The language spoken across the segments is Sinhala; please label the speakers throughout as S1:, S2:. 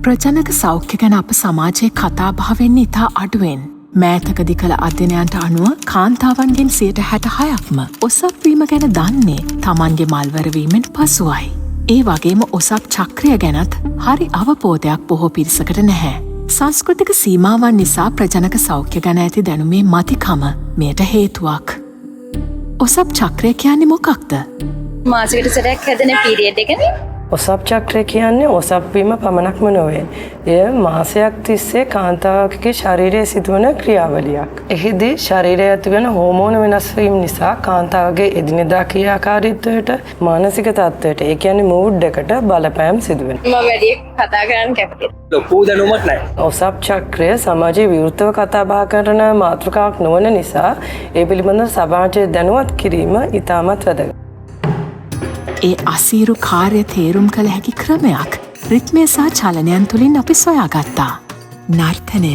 S1: ප්‍රජනක සෞඛ්‍ය ගැන අප සමාජයේ කතාබහ වෙන්නේ ඉතා අඩුවෙන්. මෑතකදි කළ අධ්‍යයනයන්ට අනුව කාන්තාවන්ගෙන් 66%ක්ම ඔසප්වීම ගැන දන්නේ තමන්ගේ මල්වරවීමෙන් පසුවයි. ඒ වගේම ඔසප් චක්‍රය ගැනත් හරි අවබෝධයක් බොහෝ පිරිසකට නැහැ. සංස්කෘතික සීමාවන් නිසා ප්‍රජනක සෞඛ්‍ය ගැන ඇති දැනුමේ මතිකම මෙයට හේතුවක්. ඔසප් චක්‍රය කියන්නේ මොකක්ද?
S2: මාසෙකට සැරයක් හැදෙන පීරියඩ් එකනේ.
S3: ඔසප් චක්‍රය කියන්නේ ඔසප්වීම පමණක්ම නොවේ. එය මාසයක් තිස්සේ කාන්තාවකගේ ශරීරයේ සිදුවන ක්‍රියාවලියක්. එහිදී ශරීරයේ ඇතිවන හෝමෝන වෙනස් වීම නිසා කාන්තාවගේ එදිනෙදා ක්‍රියාකාරීත්වයට, මානසික තත්ත්වයට, ඒ කියන්නේ මූඩ් එකට බලපෑම් සිදු වෙනවා.
S2: මම වැඩි කතා කරන්න කැමතියි.
S4: ලොකු දැනුමක් නැහැ.
S3: ඔසප් චක්‍රය සමාජයේ විවෘතව කතා බහ කරන මාතෘකාවක් නොවන නිසා ඒ පිළිබඳව සමාජයේ දැනුවත් කිරීම ඉතාමත් වැදගත්.
S1: ඒ අසීරු කාර්ය තේරුම් කළ හැකි ක්‍රමයක් රිත්මය සහ චලනයන් තුළින් අපි සොයාගත්තා. නර්තනය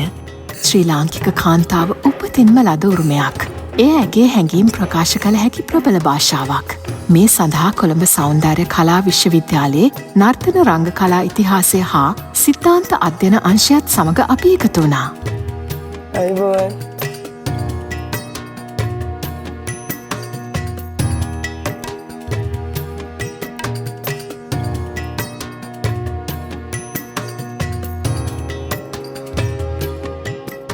S1: ශ්‍රී ලාංකික කාන්තාව උපතින්ම ලද උරුමයක්. ඒ ඇගේ හැඟීම් ප්‍රකාශ කළ හැකි ප්‍රබල භාෂාවක්. මේ සඳහා කොළඹ සෞන්දර්ය කලා විශ්වවිද්‍යාලයේ නර්තන රංග කලා ඉතිහාසය හා සිද්ධාන්ත අධ්‍යයන අංශයත් සමඟ අපි එකතු වුණා.
S3: අයිබෝන්.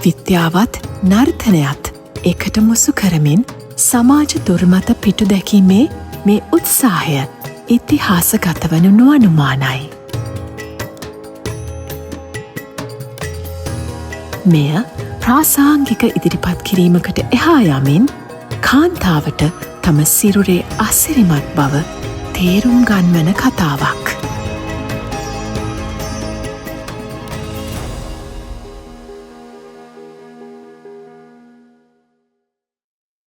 S1: විද්‍යාවත් නර්තනයත් එකට මුසු කරමින් සමාජ දුර්මත පිටු දැකීමේ මේ උත්සාහය ඉතිහාසගත වනු නොඅනුමානයි. මෙය ප්‍රාසාංගික ඉදිරිපත් කිරීමකට එහා යමින් කාන්තාවට තම සිරුරේ අසිරිමත් බව තේරුම් ගන්වන කතාවක්.